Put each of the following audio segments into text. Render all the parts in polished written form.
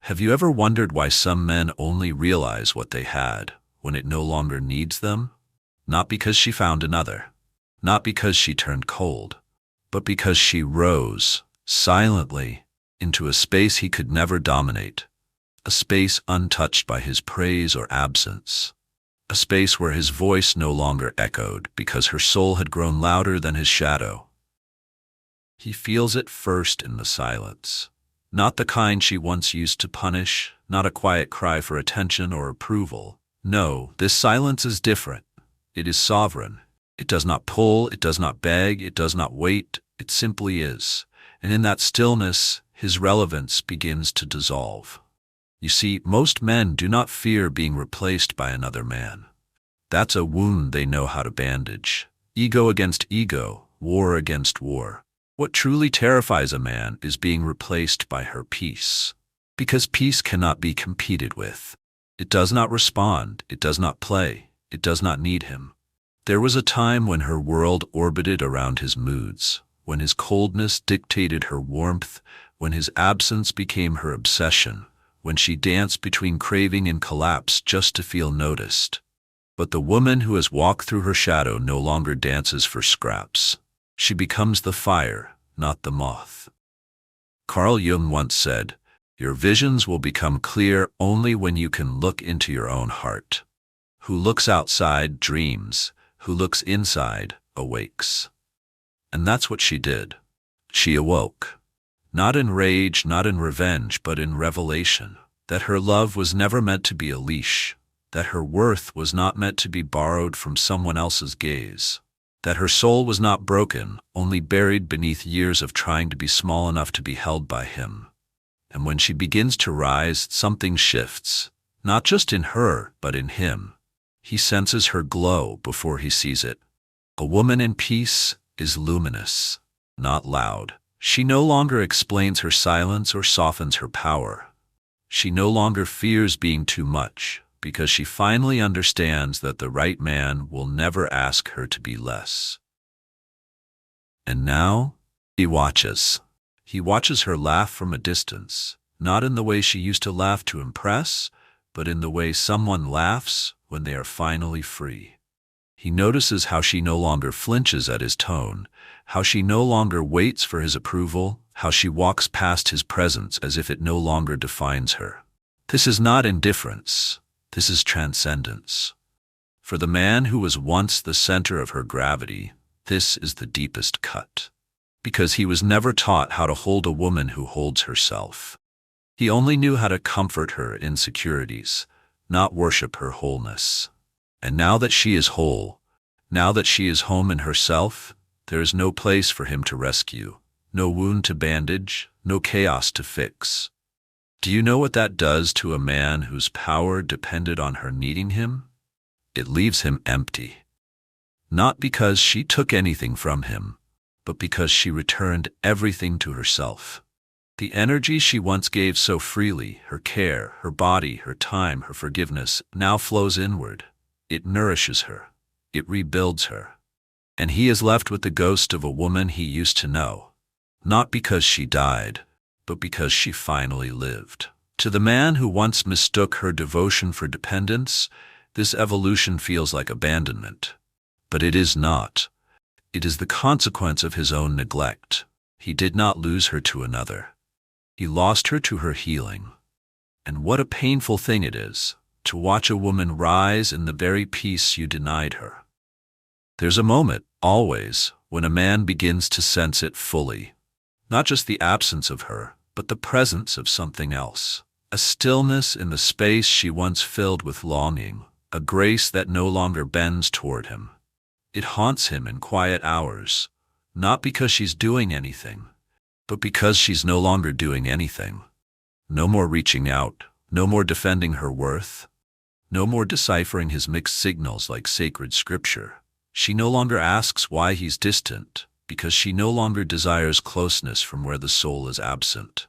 Have you ever wondered why some men only realize what they had when it no longer needs them? Not because she found another, not because she turned cold, but because she rose, silently, into a space he could never dominate, a space untouched by his praise or absence, a space where his voice no longer echoed because her soul had grown louder than his shadow. He feels it first in the silence, not the kind she once used to punish, not a quiet cry for attention or approval. No, this silence is different. It is sovereign. It does not pull, it does not beg, it does not wait, it simply is. And in that stillness, his relevance begins to dissolve. You see, most men do not fear being replaced by another man. That's a wound they know how to bandage. Ego against ego, war against war. What truly terrifies a man is being replaced by her peace. Because peace cannot be competed with. It does not respond, it does not play, it does not need him. There was a time when her world orbited around his moods, when his coldness dictated her warmth, when his absence became her obsession, when she danced between craving and collapse just to feel noticed. But the woman who has walked through her shadow no longer dances for scraps. She becomes the fire, not the moth. Carl Jung once said, "Your visions will become clear only when you can look into your own heart. Who looks outside dreams, who looks inside awakes." And that's what she did. She awoke. Not in rage, not in revenge, but in revelation. That her love was never meant to be a leash. That her worth was not meant to be borrowed from someone else's gaze. That her soul was not broken, only buried beneath years of trying to be small enough to be held by him. And when she begins to rise, something shifts, not just in her, but in him. He senses her glow before he sees it. A woman in peace is luminous, not loud. She no longer explains her silence or softens her power. She no longer fears being too much, because she finally understands that the right man will never ask her to be less. And now, he watches. He watches her laugh from a distance, not in the way she used to laugh to impress, but in the way someone laughs when they are finally free. He notices how she no longer flinches at his tone, how she no longer waits for his approval, how she walks past his presence as if it no longer defines her. This is not indifference. This is transcendence. For the man who was once the center of her gravity, this is the deepest cut. Because he was never taught how to hold a woman who holds herself. He only knew how to comfort her insecurities, not worship her wholeness. And now that she is whole, now that she is home in herself, there is no place for him to rescue, no wound to bandage, no chaos to fix. Do you know what that does to a man whose power depended on her needing him? It leaves him empty. Not because she took anything from him, but because she returned everything to herself. The energy she once gave so freely, her care, her body, her time, her forgiveness, now flows inward. It nourishes her. It rebuilds her. And he is left with the ghost of a woman he used to know. Not because she died, but because she finally lived. To the man who once mistook her devotion for dependence, this evolution feels like abandonment. But it is not. It is the consequence of his own neglect. He did not lose her to another. He lost her to her healing. And what a painful thing it is to watch a woman rise in the very peace you denied her. There's a moment, always, when a man begins to sense it fully. Not just the absence of her, but the presence of something else. A stillness in the space she once filled with longing, a grace that no longer bends toward him. It haunts him in quiet hours, not because she's doing anything, but because she's no longer doing anything. No more reaching out, no more defending her worth, no more deciphering his mixed signals like sacred scripture. She no longer asks why he's distant, because she no longer desires closeness from where the soul is absent.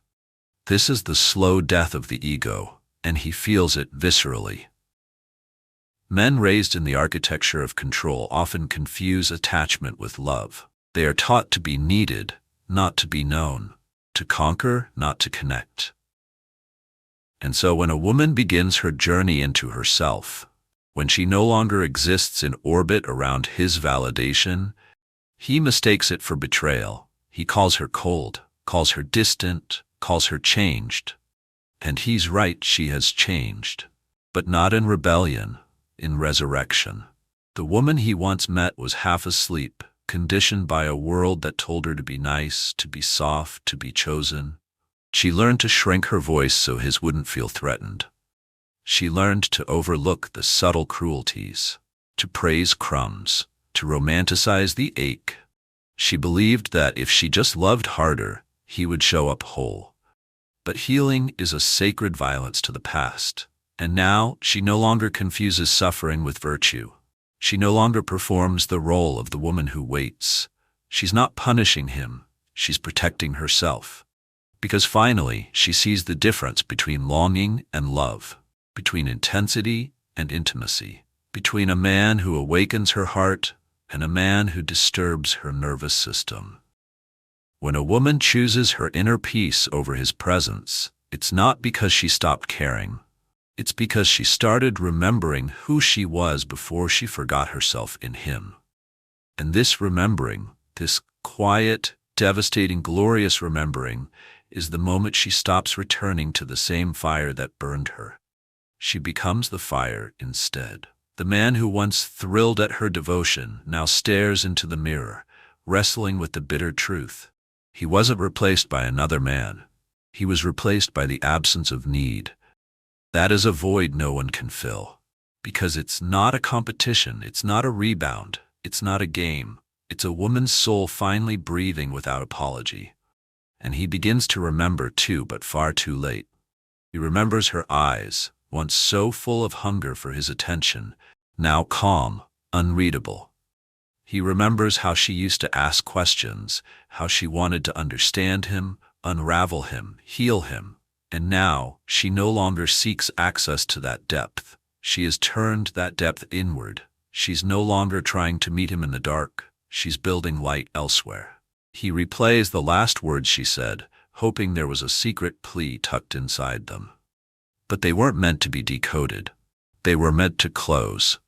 This is the slow death of the ego, and he feels it viscerally. Men raised in the architecture of control often confuse attachment with love. They are taught to be needed, not to be known, to conquer, not to connect. And so when a woman begins her journey into herself, when she no longer exists in orbit around his validation, he mistakes it for betrayal. He calls her cold, calls her distant, calls her changed. And he's right, she has changed. But not in rebellion, in resurrection. The woman he once met was half asleep, conditioned by a world that told her to be nice, to be soft, to be chosen. She learned to shrink her voice so his wouldn't feel threatened. She learned to overlook the subtle cruelties, to praise crumbs, to romanticize the ache. She believed that if she just loved harder, he would show up whole. But healing is a sacred violence to the past, and now she no longer confuses suffering with virtue. She no longer performs the role of the woman who waits. She's not punishing him, she's protecting herself. Because finally, she sees the difference between longing and love, between intensity and intimacy, between a man who awakens her heart and a man who disturbs her nervous system. When a woman chooses her inner peace over his presence, it's not because she stopped caring. It's because she started remembering who she was before she forgot herself in him. And this remembering, this quiet, devastating, glorious remembering, is the moment she stops returning to the same fire that burned her. She becomes the fire instead. The man who once thrilled at her devotion now stares into the mirror, wrestling with the bitter truth. He wasn't replaced by another man. He was replaced by the absence of need. That is a void no one can fill. Because it's not a competition, it's not a rebound, it's not a game. It's a woman's soul finally breathing without apology. And he begins to remember too, but far too late. He remembers her eyes, once so full of hunger for his attention, now calm, unreadable. He remembers how she used to ask questions, how she wanted to understand him, unravel him, heal him. And now, she no longer seeks access to that depth. She has turned that depth inward. She's no longer trying to meet him in the dark. She's building light elsewhere. He replays the last words she said, hoping there was a secret plea tucked inside them. But they weren't meant to be decoded. They were meant to close.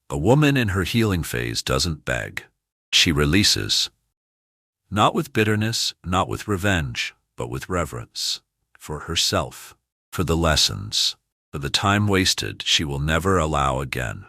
A woman in her healing phase doesn't beg. She releases. Not with bitterness, not with revenge, but with reverence. For herself, for the lessons, for the time wasted she will never allow again.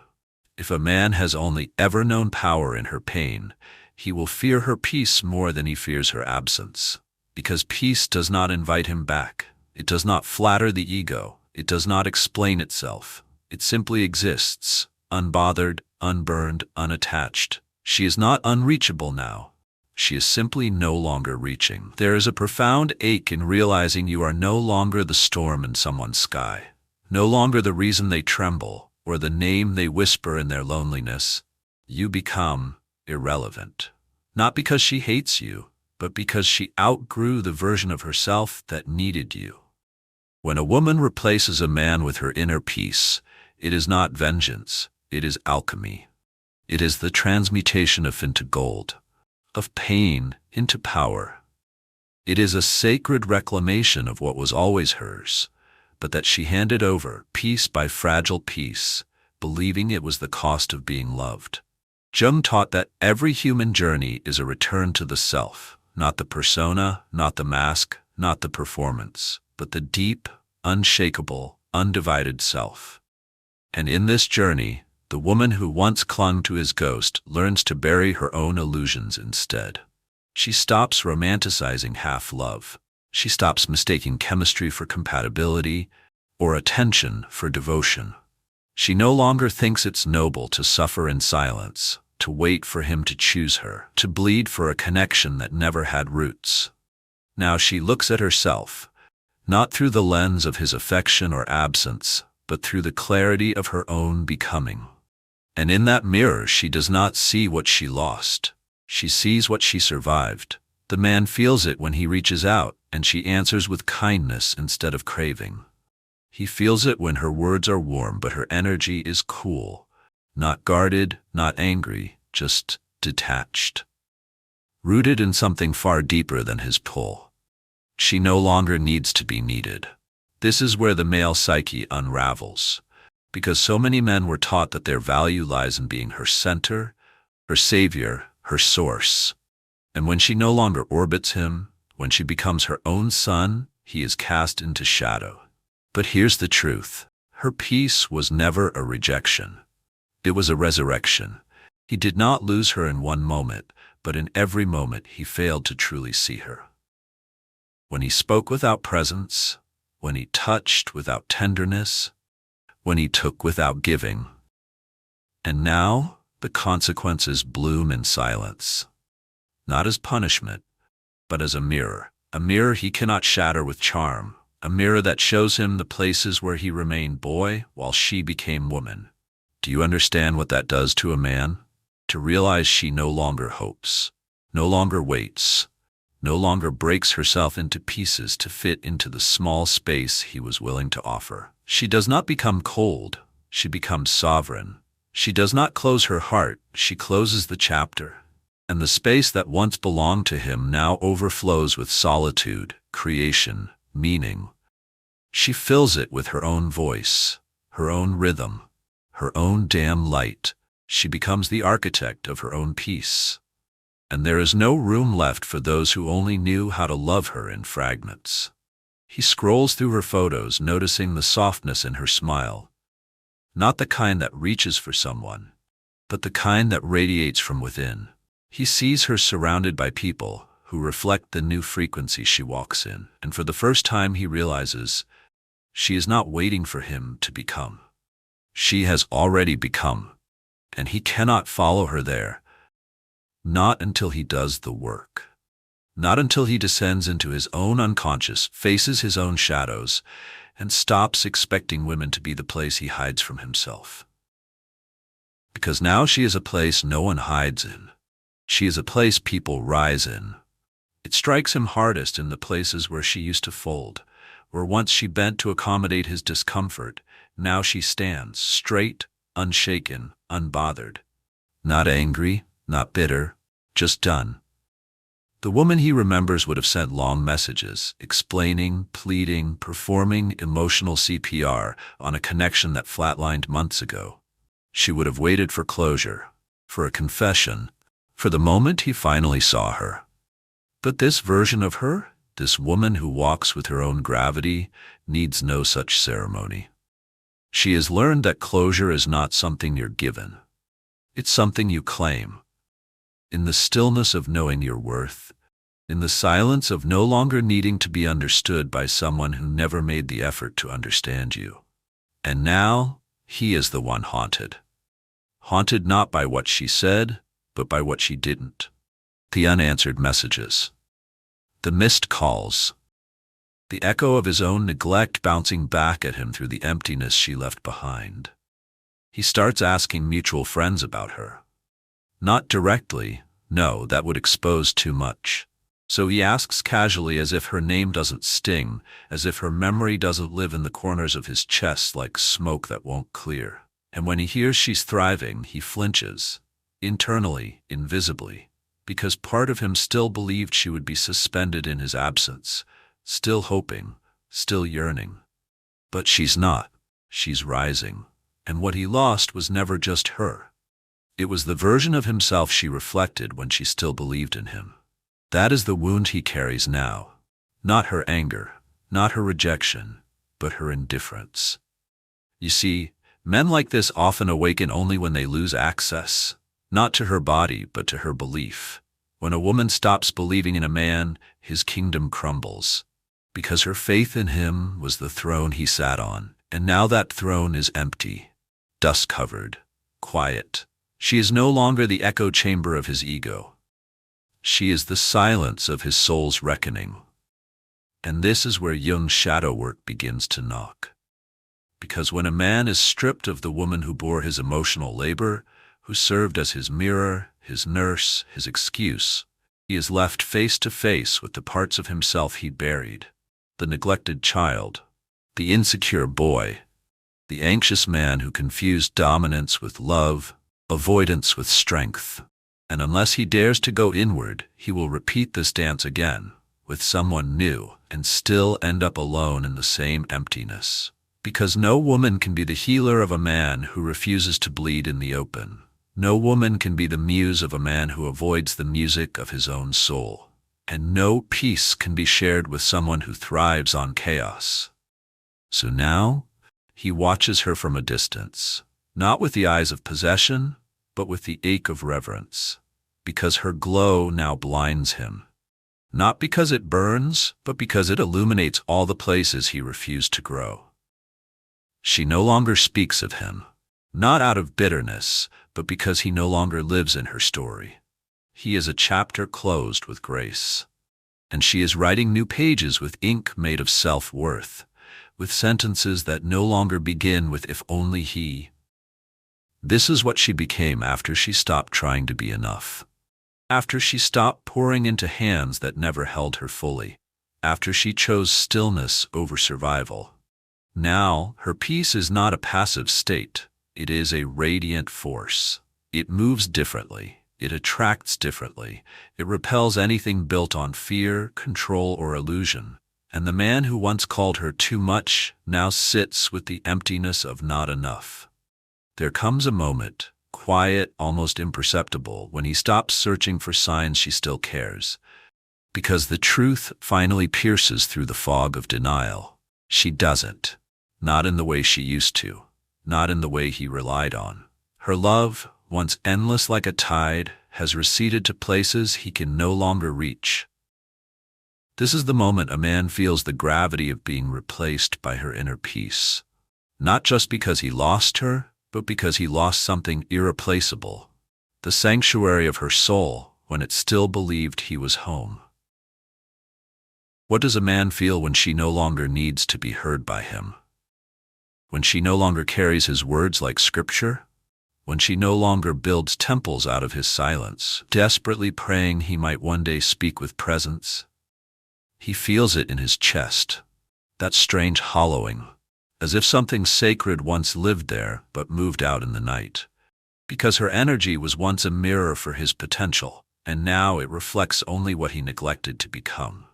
If a man has only ever known power in her pain, he will fear her peace more than he fears her absence. Because peace does not invite him back. It does not flatter the ego. It does not explain itself. It simply exists, unbothered, unburned, unattached. She is not unreachable now. She is simply no longer reaching. There is a profound ache in realizing you are no longer the storm in someone's sky, no longer the reason they tremble or the name they whisper in their loneliness. You become irrelevant. Not because she hates you, but because she outgrew the version of herself that needed you. When a woman replaces a man with her inner peace, it is not vengeance, it is alchemy. It is the transmutation of into gold, of pain into power. It is a sacred reclamation of what was always hers, but that she handed over piece by fragile piece, believing it was the cost of being loved. Jung taught that every human journey is a return to the self, not the persona, not the mask, not the performance, but the deep, unshakable, undivided self. And in this journey, the woman who once clung to his ghost learns to bury her own illusions instead. She stops romanticizing half-love. She stops mistaking chemistry for compatibility or attention for devotion. She no longer thinks it's noble to suffer in silence, to wait for him to choose her, to bleed for a connection that never had roots. Now she looks at herself, not through the lens of his affection or absence, but through the clarity of her own becoming. And in that mirror she does not see what she lost. She sees what she survived. The man feels it when he reaches out, and she answers with kindness instead of craving. He feels it when her words are warm, but her energy is cool, not guarded, not angry, just detached. Rooted in something far deeper than his pull. She no longer needs to be needed. This is where the male psyche unravels, because so many men were taught that their value lies in being her center, her savior, her source. And when she no longer orbits him, when she becomes her own sun, he is cast into shadow. But here's the truth. Her peace was never a rejection. It was a resurrection. He did not lose her in one moment, but in every moment he failed to truly see her. When he spoke without presence, when he touched without tenderness, when he took without giving. And now the consequences bloom in silence, not as punishment, but as a mirror he cannot shatter with charm, a mirror that shows him the places where he remained boy while she became woman. Do you understand what that does to a man? To realize she no longer hopes, no longer waits, no longer breaks herself into pieces to fit into the small space he was willing to offer. She does not become cold, she becomes sovereign. She does not close her heart, she closes the chapter. And the space that once belonged to him now overflows with solitude, creation, meaning. She fills it with her own voice, her own rhythm, her own damn light. She becomes the architect of her own peace. And there is no room left for those who only knew how to love her in fragments. He scrolls through her photos, noticing the softness in her smile. Not the kind that reaches for someone, but the kind that radiates from within. He sees her surrounded by people who reflect the new frequency she walks in, and for the first time he realizes she is not waiting for him to become. She has already become, and he cannot follow her there. Not until he does the work. Not until he descends into his own unconscious, faces his own shadows, and stops expecting women to be the place he hides from himself. Because now she is a place no one hides in. She is a place people rise in. It strikes him hardest in the places where she used to fold, where once she bent to accommodate his discomfort. Now she stands, straight, unshaken, unbothered. Not angry, not bitter, just done. The woman he remembers would have sent long messages, explaining, pleading, performing emotional CPR on a connection that flatlined months ago. She would have waited for closure, for a confession, for the moment he finally saw her. But this version of her, this woman who walks with her own gravity, needs no such ceremony. She has learned that closure is not something you're given. It's something you claim. In the stillness of knowing your worth, in the silence of no longer needing to be understood by someone who never made the effort to understand you. And now, he is the one haunted. Haunted not by what she said, but by what she didn't. The unanswered messages. The missed calls. The echo of his own neglect bouncing back at him through the emptiness she left behind. He starts asking mutual friends about her. Not directly, no, that would expose too much. So he asks casually, as if her name doesn't sting, as if her memory doesn't live in the corners of his chest like smoke that won't clear. And when he hears she's thriving, he flinches, internally, invisibly, because part of him still believed she would be suspended in his absence, still hoping, still yearning. But she's not. She's rising. And what he lost was never just her. It was the version of himself she reflected when she still believed in him. That is the wound he carries now. Not her anger, not her rejection, but her indifference. You see, men like this often awaken only when they lose access, not to her body, but to her belief. When a woman stops believing in a man, his kingdom crumbles, because her faith in him was the throne he sat on, and now that throne is empty, dust-covered, quiet. She is no longer the echo chamber of his ego. She is the silence of his soul's reckoning. And this is where Jung's shadow work begins to knock. Because when a man is stripped of the woman who bore his emotional labor, who served as his mirror, his nurse, his excuse, he is left face to face with the parts of himself he buried, the neglected child, the insecure boy, the anxious man who confused dominance with love, avoidance with strength. And unless he dares to go inward, he will repeat this dance again, with someone new, and still end up alone in the same emptiness. Because no woman can be the healer of a man who refuses to bleed in the open. No woman can be the muse of a man who avoids the music of his own soul. And no peace can be shared with someone who thrives on chaos. So now, he watches her from a distance, not with the eyes of possession, but with the ache of reverence, because her glow now blinds him. Not because it burns, but because it illuminates all the places he refused to grow. She no longer speaks of him, not out of bitterness, but because he no longer lives in her story. He is a chapter closed with grace. And she is writing new pages with ink made of self-worth, with sentences that no longer begin with "if only he." This is what she became after she stopped trying to be enough. After she stopped pouring into hands that never held her fully. After she chose stillness over survival. Now, her peace is not a passive state. It is a radiant force. It moves differently. It attracts differently. It repels anything built on fear, control, or illusion. And the man who once called her too much now sits with the emptiness of not enough. There comes a moment, quiet, almost imperceptible, when he stops searching for signs she still cares. Because the truth finally pierces through the fog of denial. She doesn't. Not in the way she used to. Not in the way he relied on. Her love, once endless like a tide, has receded to places he can no longer reach. This is the moment a man feels the gravity of being replaced by her inner peace. Not just because he lost her, but because he lost something irreplaceable. The sanctuary of her soul, when it still believed he was home. What does a man feel when she no longer needs to be heard by him? When she no longer carries his words like scripture? When she no longer builds temples out of his silence, desperately praying he might one day speak with presence? He feels it in his chest, that strange hollowing, as if something sacred once lived there but moved out in the night. Because her energy was once a mirror for his potential, and now it reflects only what he neglected to become.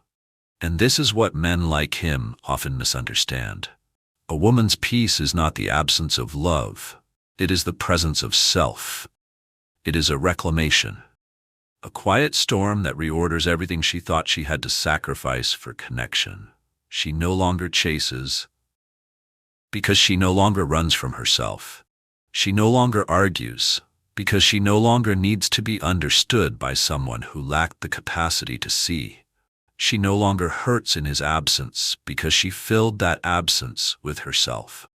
And this is what men like him often misunderstand. A woman's peace is not the absence of love. It is the presence of self. It is a reclamation. A quiet storm that reorders everything she thought she had to sacrifice for connection. She no longer chases, because she no longer runs from herself. She no longer argues, because she no longer needs to be understood by someone who lacked the capacity to see. She no longer hurts in his absence, because she filled that absence with herself.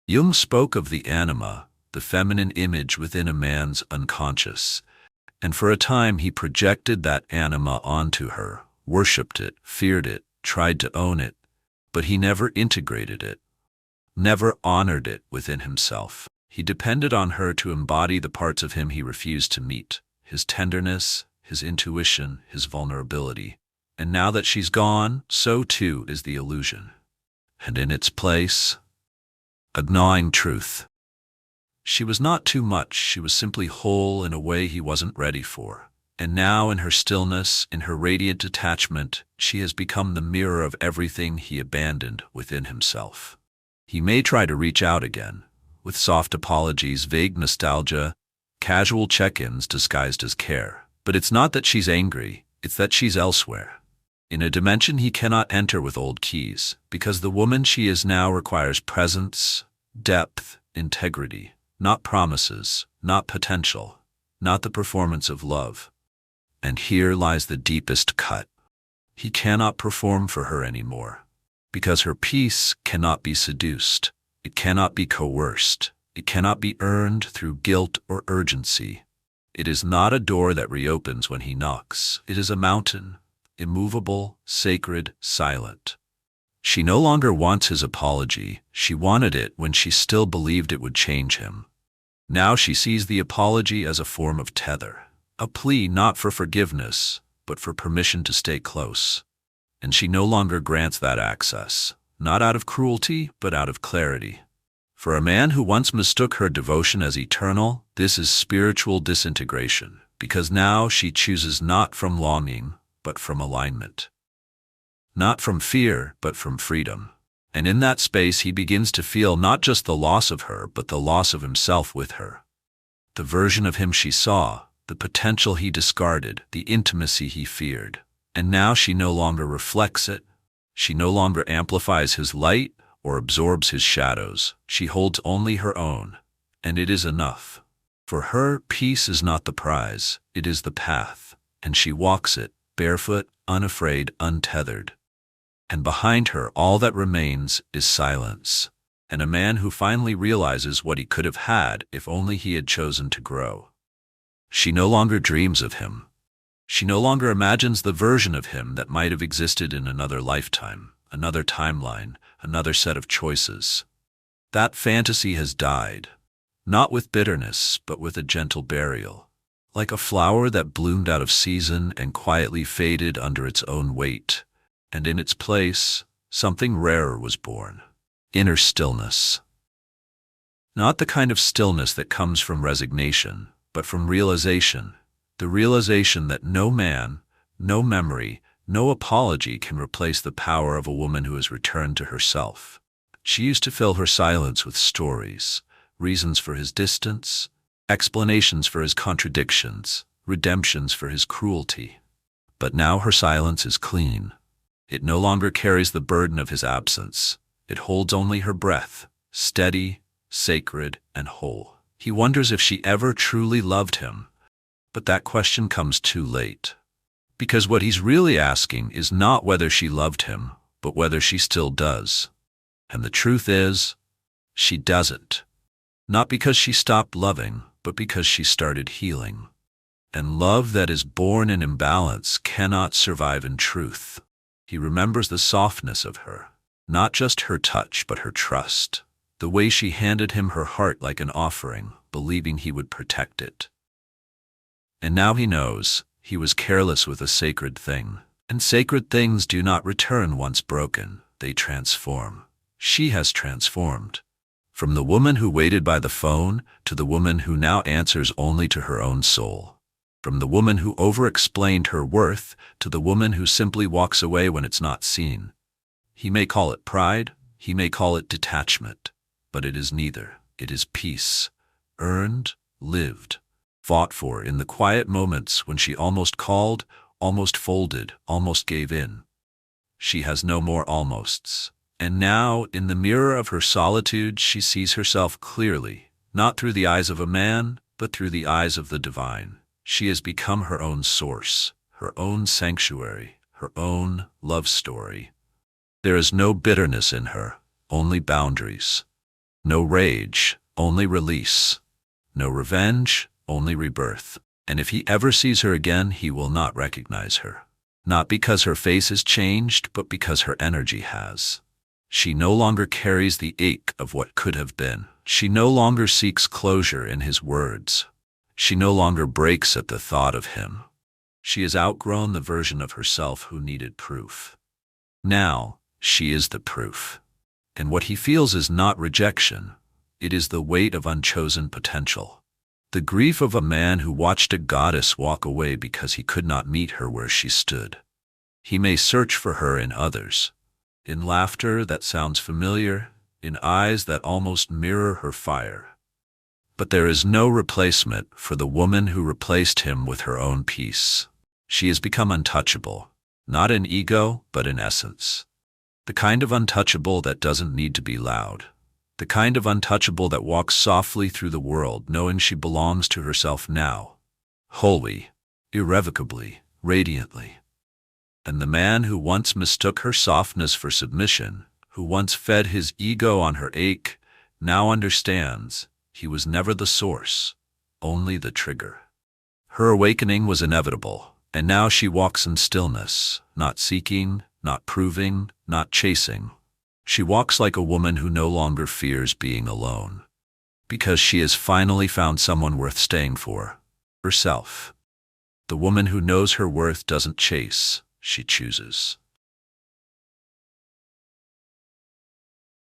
Jung spoke of the anima, the feminine image within a man's unconscious, and for a time he projected that anima onto her, worshipped it, feared it, tried to own it, but he never integrated it, never honored it within himself. He depended on her to embody the parts of him he refused to meet, his tenderness, his intuition, his vulnerability. And now that she's gone, so too is the illusion. And in its place, a gnawing truth. She was not too much, she was simply whole in a way he wasn't ready for. And now in her stillness, in her radiant detachment, she has become the mirror of everything he abandoned within himself. He may try to reach out again, with soft apologies, vague nostalgia, casual check-ins disguised as care. But it's not that she's angry, it's that she's elsewhere. In a dimension he cannot enter with old keys, because the woman she is now requires presence, depth, integrity, not promises, not potential, not the performance of love. And here lies the deepest cut. He cannot perform for her anymore, because her peace cannot be seduced, it cannot be coerced, it cannot be earned through guilt or urgency. It is not a door that reopens when he knocks, it is a mountain. Immovable, sacred, silent. She no longer wants his apology, she wanted it when she still believed it would change him. Now she sees the apology as a form of tether, a plea not for forgiveness, but for permission to stay close. And she no longer grants that access, not out of cruelty, but out of clarity. For a man who once mistook her devotion as eternal, this is spiritual disintegration, because now she chooses not from longing, but from alignment. not from fear, but from freedom. And in that space he begins to feel not just the loss of her, but the loss of himself with her. The version of him she saw, the potential he discarded, the intimacy he feared. And now she no longer reflects it. She no longer amplifies his light or absorbs his shadows. She holds only her own, and it is enough. For her, peace is not the prize, it is the path, and she walks it, barefoot, unafraid, untethered. And behind her, all that remains is silence, and a man who finally realizes what he could have had if only he had chosen to grow. She no longer dreams of him. She no longer imagines the version of him that might have existed in another lifetime, another timeline, another set of choices. That fantasy has died, not with bitterness, but with a gentle burial, like a flower that bloomed out of season and quietly faded under its own weight. And in its place, something rarer was born: inner stillness. Not the kind of stillness that comes from resignation, but from realization, the realization that no man, no memory, no apology can replace the power of a woman who has returned to herself. She used to fill her silence with stories, reasons for his distance, explanations for his contradictions, redemptions for his cruelty. But now her silence is clean. It no longer carries the burden of his absence. It holds only her breath, steady, sacred, and whole. He wonders if she ever truly loved him, but that question comes too late. Because what he's really asking is not whether she loved him, but whether she still does. And the truth is, she doesn't. Not because she stopped loving, but because she started healing. And love that is born in imbalance cannot survive in truth. He remembers the softness of her, not just her touch, but her trust, the way she handed him her heart like an offering, believing he would protect it. And now he knows he was careless with a sacred thing, and sacred things do not return once broken, they transform. She has transformed. From the woman who waited by the phone to the woman who now answers only to her own soul. From the woman who over-explained her worth to the woman who simply walks away when it's not seen. He may call it pride, he may call it detachment, but it is neither. It is peace, earned, lived, fought for in the quiet moments when she almost called, almost folded, almost gave in. She has no more almosts. And now, in the mirror of her solitude, she sees herself clearly, not through the eyes of a man, but through the eyes of the divine. She has become her own source, her own sanctuary, her own love story. There is no bitterness in her, only boundaries. No rage, only release. No revenge, only rebirth. And if he ever sees her again, he will not recognize her. Not because her face has changed, but because her energy has. She no longer carries the ache of what could have been. She no longer seeks closure in his words. She no longer breaks at the thought of him. She has outgrown the version of herself who needed proof. Now, she is the proof. And what he feels is not rejection. It is the weight of unchosen potential. The grief of a man who watched a goddess walk away because he could not meet her where she stood. He may search for her in others, in laughter that sounds familiar, in eyes that almost mirror her fire. But there is no replacement for the woman who replaced him with her own peace. She has become untouchable, not in ego, but in essence. The kind of untouchable that doesn't need to be loud. The kind of untouchable that walks softly through the world, knowing she belongs to herself now, wholly, irrevocably, radiantly. And the man who once mistook her softness for submission, who once fed his ego on her ache, now understands he was never the source, only the trigger. Her awakening was inevitable, and now she walks in stillness, not seeking, not proving, not chasing. She walks like a woman who no longer fears being alone, because she has finally found someone worth staying for, herself. The woman who knows her worth doesn't chase, she chooses.